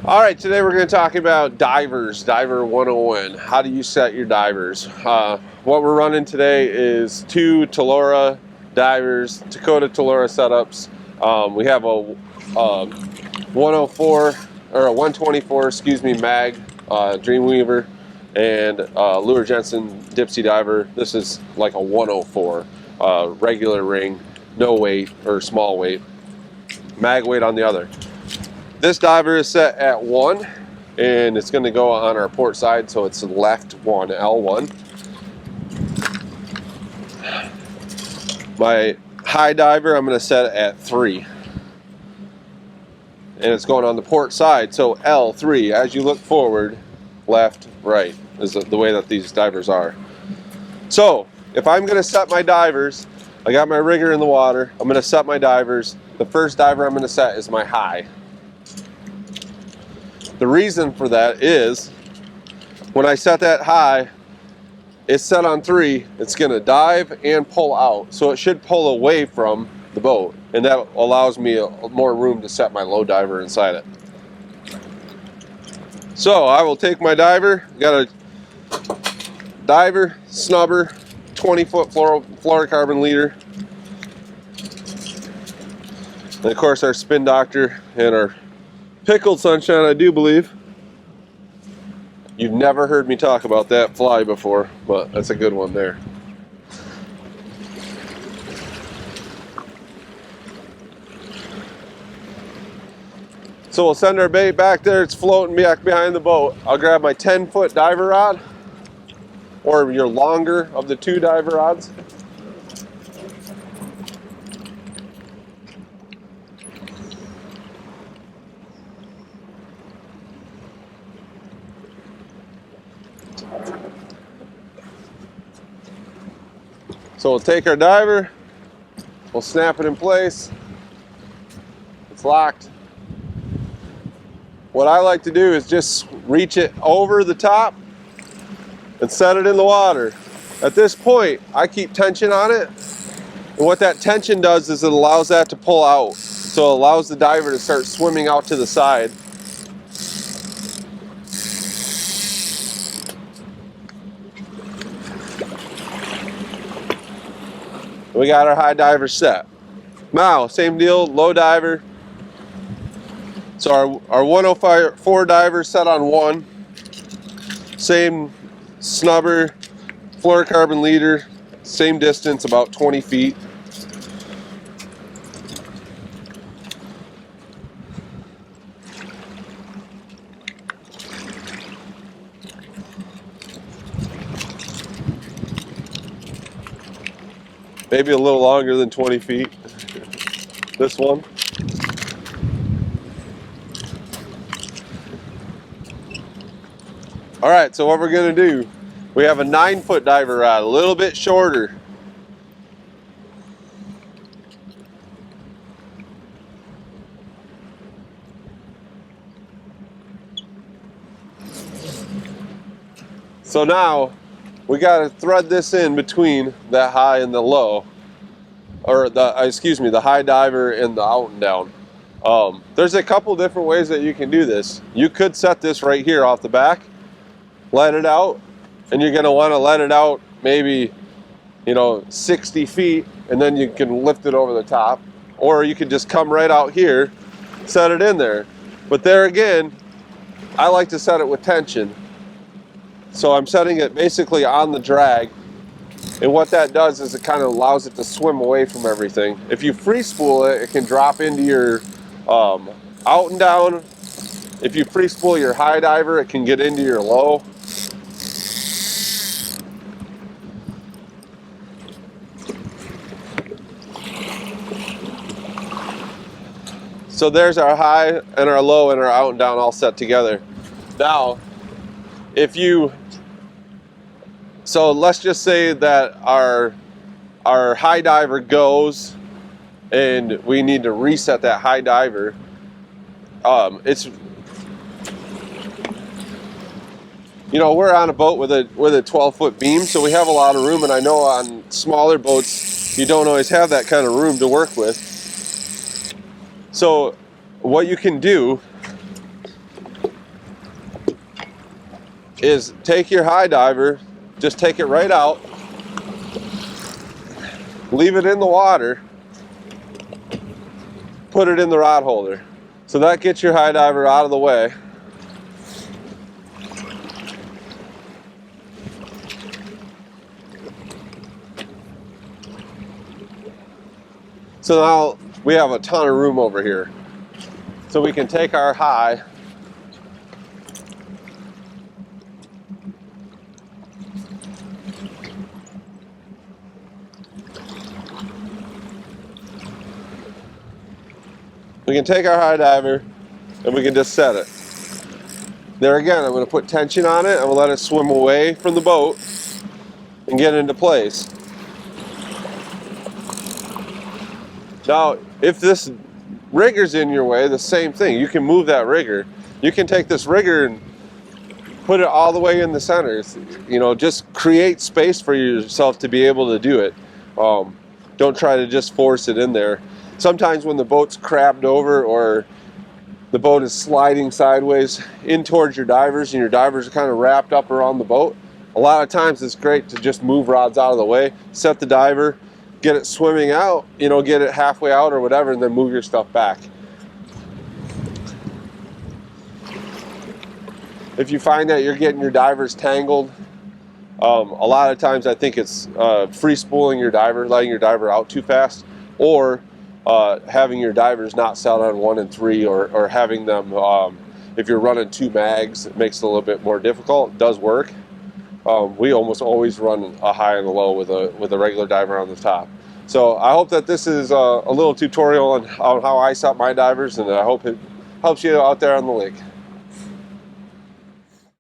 All right, today we're going to talk about divers, Diver 101. How do you set your divers? What we're running today is two Telora divers, Dakota Telora setups. We have a 104 or a 124, excuse me, mag Dreamweaver and Lure Jensen Dipsy diver. This is like a 104 regular ring, no weight or small weight, mag weight on the other. This diver is set at 1 and it's going to go on our port side, so it's left 1, L1. My high diver I'm going to set at 3 and it's going on the port side, so L3. As you look forward, left, right is the way that these divers are. So if I'm going to set my divers, I got my rigger in the water, I'm going to set my divers. The first diver I'm going to set is my high. The reason for that is when I set that high, it's set on 3, it's going to dive and pull out. So it should pull away from the boat, and that allows me more room to set my low diver inside it. So I will take my diver, got a diver, snubber, 20-foot fluorocarbon leader, and of course our spin doctor and our pickled sunshine, I do believe. You've never heard me talk about that fly before, but that's a good one there. So we'll send our bait back there. It's floating back behind the boat. I'll grab my 10-foot diver rod, or your longer of the 2 diver rods. So we'll take our diver, we'll snap it in place. It's locked. What I like to do is just reach it over the top and set it in the water. At this point, I keep tension on it. And what that tension does is it allows that to pull out. So it allows the diver to start swimming out to the side. We got our high diver set. Now, same deal, low diver. So our 104 diver set on 1. Same snubber, fluorocarbon leader, same distance, about 20 feet. Maybe a little longer than 20 feet, this one. All right, so what we're gonna do, we have a 9-foot diver rod, a little bit shorter. So now, we got to thread this in between the high and the low, or the high diver and the out and down. There's a couple different ways that you can do this. You could set this right here off the back, let it out, and you're going to want to let it out maybe 60 feet, and then you can lift it over the top. Or you could just come right out here, set it in there. But there again, I like to set it with tension. So I'm setting it basically on the drag, and what that does is it kind of allows it to swim away from everything. If you free spool it, it can drop into your out and down. If you free spool your high diver, it can get into your low. So there's our high and our low and our out and down all set together. Now, so let's just say that our high diver goes and we need to reset that high diver. We're on a boat with a 12-foot beam, so we have a lot of room, and I know on smaller boats you don't always have that kind of room to work with. So what you can do is take your high diver, just take it right out, leave it in the water, put it in the rod holder. So that gets your high diver out of the way. So now we have a ton of room over here. So we can take our high, diver and we can just set it. There again, I'm going to put tension on it. I'm going to let it swim away from the boat and get into place. Now, if this rigger's in your way, the same thing. You can move that rigger. You can take this rigger and put it all the way in the center. You know, just create space for yourself to be able to do it. Don't try to just force it in there. Sometimes when the boat's crabbed over or the boat is sliding sideways in towards your divers and your divers are kind of wrapped up around the boat, a lot of times it's great to just move rods out of the way, set the diver, get it swimming out, you know, get it halfway out or whatever, and then move your stuff back. If you find that you're getting your divers tangled, a lot of times I think it's free spooling your diver, letting your diver out too fast, or having your divers not set on 1 and 3, or having them, if you're running 2 mags, it makes it a little bit more difficult. It does work. We almost always run a high and a low with a regular diver on the top. So I hope that this is a little tutorial on how I set my divers, and I hope it helps you out there on the lake.